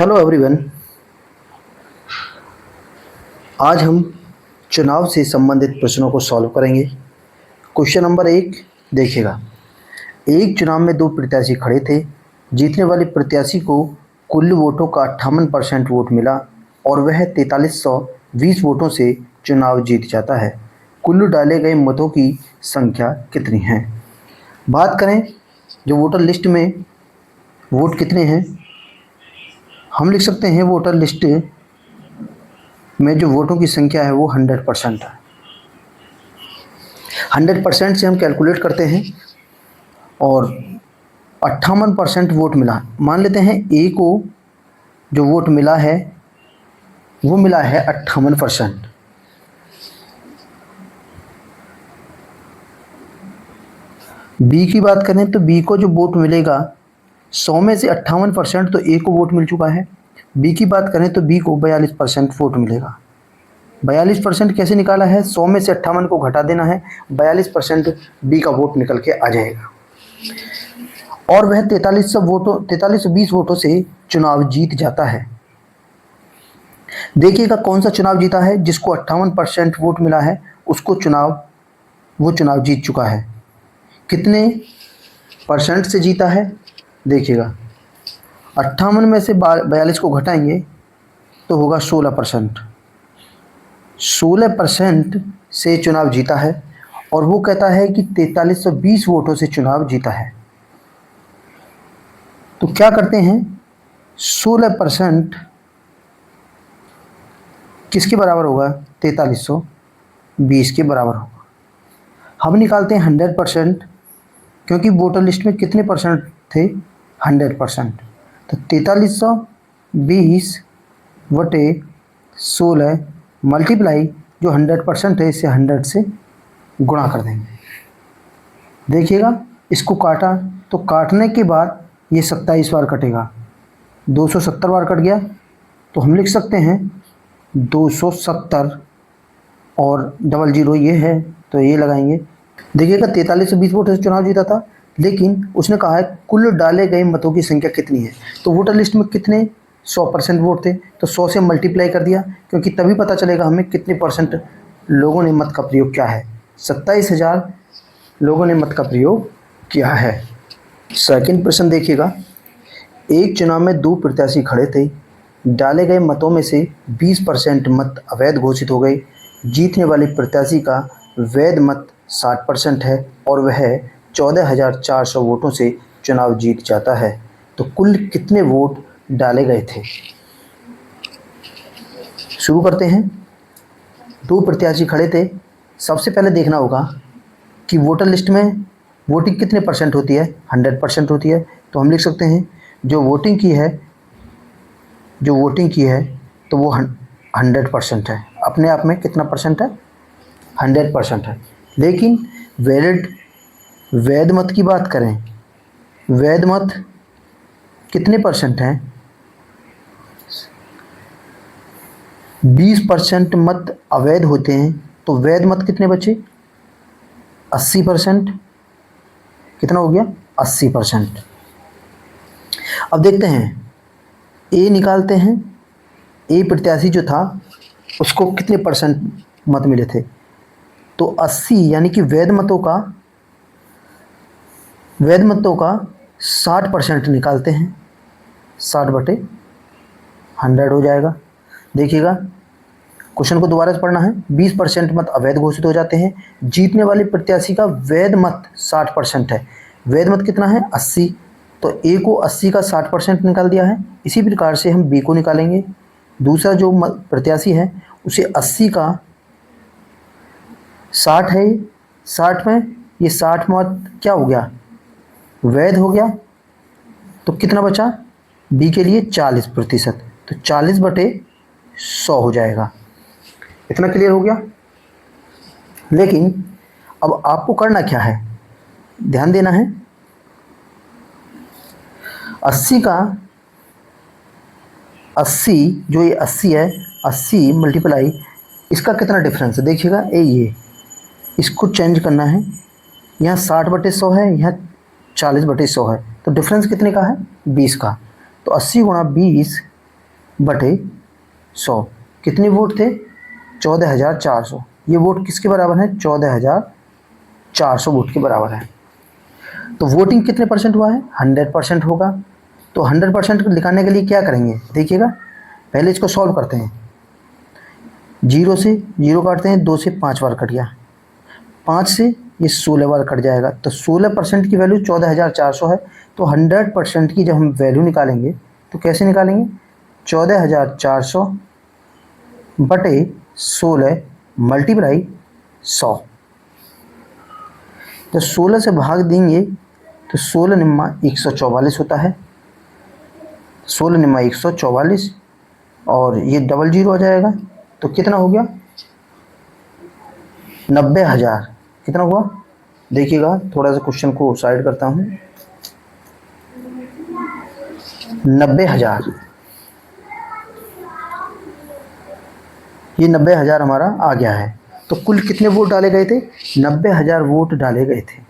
Hello everyone. आज हम चुनाव से संबंधित प्रश्नों को सॉल्व करेंगे। क्वेश्चन नंबर 1 देखिएगा। एक चुनाव में दो प्रत्याशी खड़े थे। जीतने वाले प्रत्याशी को कुल वोटों का 58% वोट मिला और वह 4320 वोटों से चुनाव जीत जाता है। कुल डाले गए मतों की संख्या कितनी है? बात करें जो वोटर लिस्ट में वोट कितने हैं, हम लिख सकते हैं वोटर लिस्ट में जो वोटों की संख्या है वो 100% है। 100% से हम कैलकुलेट करते हैं और 58% वोट मिला। मान लेते हैं ए को जो वोट मिला है वो मिला है 58%। बी की बात करें तो बी को जो वोट मिलेगा 100 में से 58%, तो ए को वोट मिल चुका है। बी की बात करें तो बी को 42% वोट मिलेगा। 42% कैसे निकाला है? 100 में से 58 को घटा देना है, 42% बी का वोट निकल के आ जाएगा और वह 4320 वोटों से चुनाव जीत जाता है। देखिएगा कौन सा चुनाव जीता है। जिसको 58% वोट मिला है उसको वो चुनाव जीत चुका है। कितने परसेंट से जीता है? देखिएगा 58 में से 42 को घटाएंगे तो होगा 16%। 16% से चुनाव जीता है और वो कहता है कि 4320 वोटों से चुनाव जीता है। तो क्या करते हैं, 16% किसके बराबर होगा? 4320 के बराबर होगा। हम निकालते हैं 100%, क्योंकि वोटर लिस्ट में कितने परसेंट थे? 100%। तो 4320 बटे 16 मल्टीप्लाई जो 100% है इसे 100 से गुणा कर देंगे। देखिएगा इसको काटा तो काटने के बाद ये 27 बार कटेगा, 270 बार कट गया। तो हम लिख सकते हैं 270 और 00 ये है तो ये लगाएंगे। देखिएगा 4320 वोटों से चुनाव जीता था, लेकिन उसने कहा है कुल डाले गए मतों की संख्या कितनी है। तो वोटर लिस्ट में कितने 100% वोट थे, तो 100 से मल्टीप्लाई कर दिया, क्योंकि तभी पता चलेगा हमें कितने परसेंट लोगों ने मत का प्रयोग किया है। 27,000 लोगों ने मत का प्रयोग किया है। सेकंड प्रश्न देखिएगा। एक चुनाव में दो प्रत्याशी खड़े थे। डाले गए मतों में से 20% मत अवैध घोषित हो गए। जीतने वाले प्रत्याशी का वैध मत 60% है और वह 14,400 वोटों से चुनाव जीत जाता है। तो कुल कितने वोट डाले गए थे? शुरू करते हैं। दो प्रत्याशी खड़े थे। सबसे पहले देखना होगा कि वोटर लिस्ट में वोटिंग कितने परसेंट होती है? 100% होती है। तो हम लिख सकते हैं जो वोटिंग की है तो वो 100% है। अपने आप में कितना परसेंट है? 100% है। लेकिन वैध मत की बात करें, वैध मत कितने परसेंट हैं? 20% मत अवैध होते हैं, तो वैध मत कितने बचे? 80%। कितना हो गया? 80%। अब देखते हैं, ए निकालते हैं। ए प्रत्याशी जो था उसको कितने परसेंट मत मिले थे? तो 80, यानी कि वैध मतों का 60% निकालते हैं। 60 बटे 100 हो जाएगा। देखिएगा क्वेश्चन को दोबारा से पढ़ना है। 20% मत अवैध घोषित हो जाते हैं। जीतने वाले प्रत्याशी का वैध मत 60% है। वैध मत कितना है? 80। तो ए को 80 का 60% निकाल दिया है। इसी प्रकार से हम बी को निकालेंगे। दूसरा जो प्रत्याशी है उसे 80 का 60 है, 60 में ये 60 मत क्या हो गया? वैध हो गया। तो कितना बचा? बी के लिए 40%। तो 40 बटे 100 हो जाएगा। इतना क्लियर हो गया। लेकिन अब आपको करना क्या है, ध्यान देना है। 80 का 80 जो ये 80 है, 80 मल्टीप्लाई इसका कितना डिफरेंस है? देखिएगा ये इसको चेंज करना है। यहाँ 60 बटे 100 है, यहाँ 40 बटे 100 है। तो डिफरेंस कितने का है? 20 का। तो 80 गुणा 20 बटे 100, कितने वोट थे? 14,400। ये वोट किसके बराबर है? 14,400 वोट के बराबर है। तो वोटिंग कितने परसेंट हुआ है? 100% होगा। तो 100% को निकालने के लिए क्या करेंगे? देखिएगा, पहले इसको सॉल्व करते हैं। 0 से 0 काटते हैं, 2 से 5 बार कट गया, 5 से ये 16 बार कट जाएगा। तो 16% की वैल्यू 14,400 है। तो 100% की जब हम वैल्यू निकालेंगे तो कैसे निकालेंगे? 14,400 बटे 16 मल्टीप्लाई 100। जब 16 से भाग देंगे तो 16 निम्मा 144 होता है। 16 निम्मा 144 और ये डबल जीरो आ जाएगा। तो कितना हो गया? 90,000। कितना हुआ? देखिएगा, थोड़ा सा क्वेश्चन को साइड करता हूँ। 90,000, ये 90,000 हमारा आ गया है। तो कुल कितने वोट डाले गए थे? 90,000 वोट डाले गए थे।